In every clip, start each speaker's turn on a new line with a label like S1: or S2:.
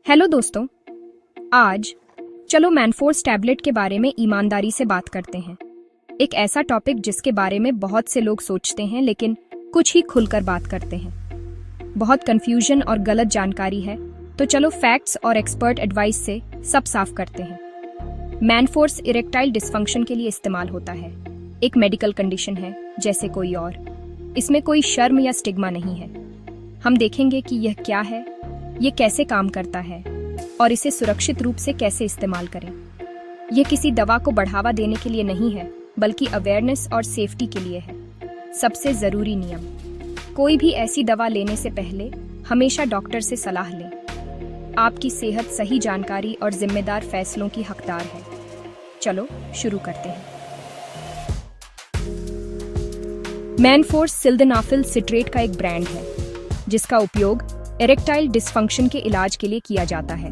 S1: Hello दोस्तों, आज चलो मैनफोर्स टैबलेट के बारे में ईमानदारी से बात करते हैं। एक ऐसा टॉपिक जिसके बारे में बहुत से लोग सोचते हैं लेकिन कुछ ही खुलकर बात करते हैं। बहुत कंफ्यूजन और गलत जानकारी है, तो चलो फैक्ट्स और एक्सपर्ट एडवाइस से सब साफ करते हैं। मैनफोर्स इरेक्टाइल डिसफंक्शन के लिए इस्तेमाल होता है। एक मेडिकल कंडीशन है जैसे कोई और। इसमें कोई शर्म या स्टिग्मा नहीं है। हम देखेंगे कि यह क्या है, ये कैसे काम करता है और इसे सुरक्षित रूप से कैसे इस्तेमाल करें। यह किसी दवा को बढ़ावा देने के लिए नहीं है, बल्कि अवेयरनेस और सेफ्टी के लिए है। सबसे जरूरी नियम, कोई भी ऐसी दवा लेने से पहले हमेशा डॉक्टर से सलाह लें। आपकी सेहत सही जानकारी और जिम्मेदार फैसलों की हकदार है। चलो शुरू करते हैं। मैनफोर्स सिल्डेनाफिल सिट्रेट का एक ब्रांड है जिसका उपयोग इरेक्टाइल डिसफंक्शन के इलाज के लिए किया जाता है।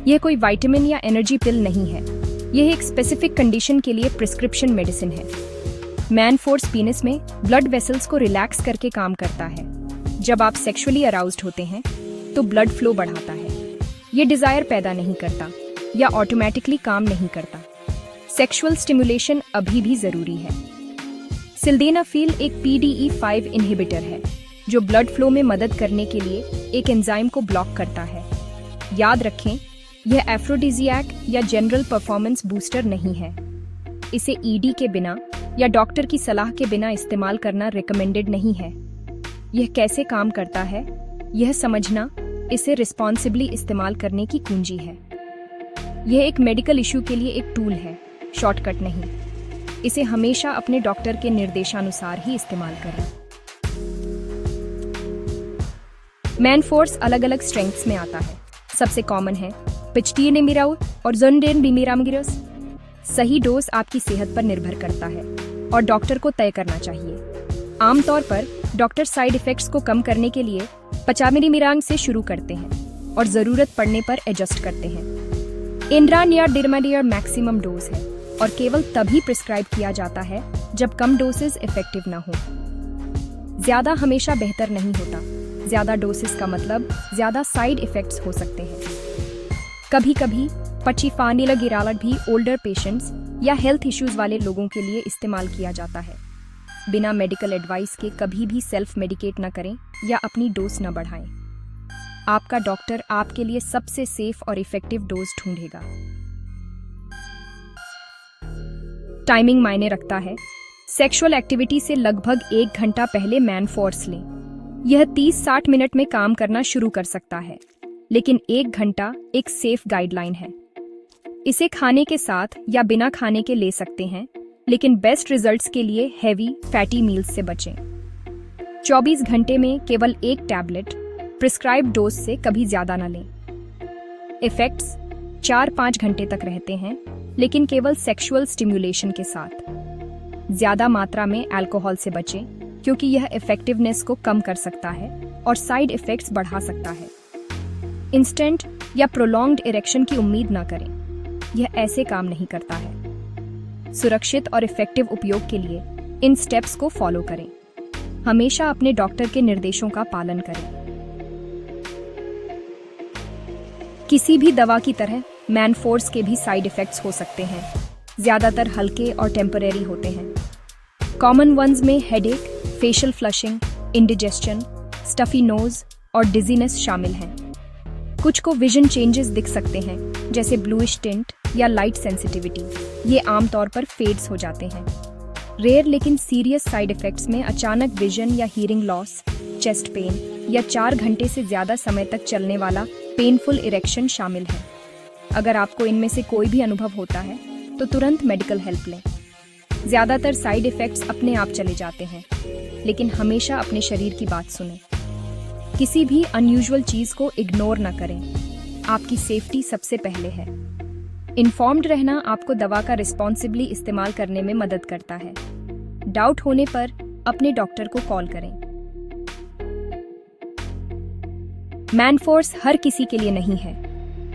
S1: यह कोई विटामिन या एनर्जी पिल नहीं है, यह एक स्पेसिफिक कंडीशन के लिए प्रिस्क्रिप्शन मेडिसिन है। मैनफोर्स पीनस में ब्लड वेसल्स को रिलैक्स करके काम करता है। जब आप सेक्सुअली अराउज्ड होते हैं तो ब्लड फ्लो बढ़ाता है। यह डिजायर पैदा नहीं करता या ऑटोमेटिकली काम नहीं करता। सेक्सुअल स्टिमुलेशन अभी भी जरूरी है। सिल्डेनाफिल एक PDE5 इनहिबिटर है जो ब्लड फ्लो में मदद करने के लिए एक एंजाइम को ब्लॉक करता है। याद रखें, यह एफ्रोडिजियाक या जनरल परफॉर्मेंस बूस्टर नहीं है। इसे ED के बिना या डॉक्टर की सलाह के बिना इस्तेमाल करना रिकमेंडेड नहीं है। यह कैसे काम करता है, यह समझना इसे रिस्पॉन्सिबली इस्तेमाल करने की कुंजी है। यह एक मेडिकल इशू के लिए एक टूल है, शॉर्टकट नहीं। इसे हमेशा अपने डॉक्टर के निर्देशानुसार ही इस्तेमाल करें। मैनफोर्स अलग अलग स्ट्रेंथ्स में आता है। सबसे कॉमन है पिचटीनेमिराउ और ज़ोनडेनबिमिरामिरस। सही डोज आपकी सेहत पर निर्भर करता है और डॉक्टर को तय करना चाहिए। आमतौर पर डॉक्टर साइड इफेक्ट्स को कम करने के लिए 50 मिलीमिरांग से शुरू करते हैं और जरूरत पड़ने पर एडजस्ट करते हैं। इंद्रानियर डिर्माडियर मैक्सिमम डोज है और केवल तभी प्रिस्क्राइब किया जाता है जब कम डोसेज इफेक्टिव ना हो। ज्यादा हमेशा बेहतर नहीं होता। ज्यादा डोसेस का मतलब ज्यादा साइड इफेक्ट्स हो सकते हैं। कभी कभी पचिफानिला गिरालट भी ओल्डर पेशेंट्स या हेल्थ इश्यूज वाले लोगों के लिए इस्तेमाल किया जाता है। बिना मेडिकल एडवाइस के कभी भी सेल्फ मेडिकेट न करें या अपनी डोज न बढ़ाएं। आपका डॉक्टर आपके लिए सबसे सेफ और इफेक्टिव डोज ढूंढेगा। टाइमिंग मायने रखता है। सेक्सुअल एक्टिविटी से लगभग 1 घंटा पहले मैनफोर्स लें। यह 30-60 मिनट में काम करना शुरू कर सकता है, लेकिन 1 घंटा एक सेफ गाइडलाइन है। इसे खाने के साथ या बिना खाने के ले सकते हैं, लेकिन बेस्ट रिजल्ट्स के लिए हैवी फैटी मील्स से बचें। 24 घंटे में केवल एक टैबलेट, प्रिस्क्राइब डोज से कभी ज्यादा न लें। इफेक्ट्स 4-5 घंटे तक रहते हैं, लेकिन केवल सेक्सुअल स्टिम्युलेशन के साथ। ज्यादा मात्रा में अल्कोहल से बचें क्योंकि यह इफेक्टिवनेस को कम कर सकता है और साइड इफेक्ट्स बढ़ा सकता है। इंस्टेंट या प्रोलॉन्ग्ड इरेक्शन की उम्मीद न करें, यह ऐसे काम नहीं करता है। सुरक्षित और इफेक्टिव उपयोग के लिए इन स्टेप्स को फॉलो करें। हमेशा अपने डॉक्टर के निर्देशों का पालन करें। किसी भी दवा की तरह मैनफोर्स के भी साइड इफेक्ट्स हो सकते हैं। ज्यादातर हल्के और टेम्परेरी होते हैं। कॉमन वंस में headache, facial flushing, indigestion, stuffy nose और डिजीनेस शामिल हैं। कुछ को विजन चेंजेस दिख सकते हैं, जैसे ब्लूइश टिंट या लाइट सेंसिटिविटी। ये आमतौर पर फेड्स हो जाते हैं। रेयर लेकिन सीरियस साइड इफेक्ट्स में अचानक विजन या हीयरिंग लॉस, चेस्ट पेन या 4 घंटे से ज्यादा समय तक चलने वाला पेनफुल इरेक्शन शामिल है। अगर आपको इनमें से कोई भी अनुभव होता है तो तुरंत मेडिकल हेल्प लें। ज्यादातर साइड इफेक्ट्स अपने आप चले जाते हैं, लेकिन हमेशा अपने शरीर की बात सुनें। किसी भी अनयूजुअल चीज को इग्नोर न करें। आपकी सेफ्टी सबसे पहले है। इन्फॉर्म्ड रहना आपको दवा का रिस्पॉन्सिबली इस्तेमाल करने में मदद करता है। डाउट होने पर अपने डॉक्टर को कॉल करें। मैनफोर्स हर किसी के लिए नहीं है।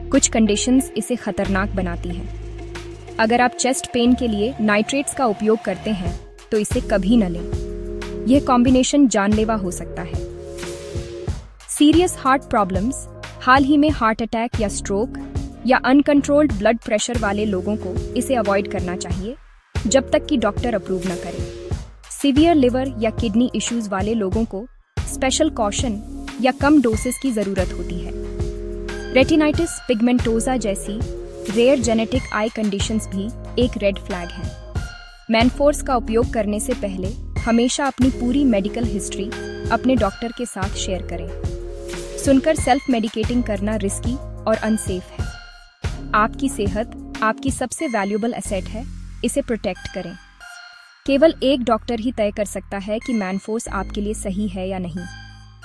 S1: कुछ कंडीशंस इसे खतरनाक बनाती हैं। अगर आप चेस्ट पेन के लिए नाइट्रेट्स का उपयोग करते हैं तो इसे कभी न लें। यह कॉम्बिनेशन जानलेवा हो सकता है। सीरियस हार्ट प्रॉब्लम्स, हाल ही में हार्ट अटैक या स्ट्रोक या अनकंट्रोल्ड ब्लड प्रेशर वाले लोगों को इसे अवॉइड करना चाहिए जब तक कि डॉक्टर अप्रूव न करे। सीवियर लिवर या किडनी इश्यूज वाले लोगों को स्पेशल कॉशन या कम डोसेस की जरूरत होती है। रेटिनाइटिस पिगमेंटोजा जैसी रेयर जेनेटिक आई कंडीशंस भी एक रेड फ्लैग हैं। मैनफोर्स का उपयोग करने से पहले हमेशा अपनी पूरी मेडिकल हिस्ट्री अपने डॉक्टर के साथ शेयर करें। सुनकर सेल्फ मेडिकेटिंग करना रिस्की और अनसेफ है। आपकी सेहत आपकी सबसे वैल्यूएबल एसेट है, इसे प्रोटेक्ट करें। केवल एक डॉक्टर ही तय कर सकता है कि मैनफोर्स आपके लिए सही है या नहीं।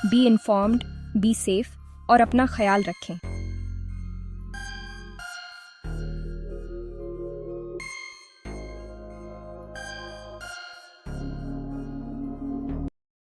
S1: बी इन्फॉर्म्ड, बी सेफ और अपना ख्याल रखें।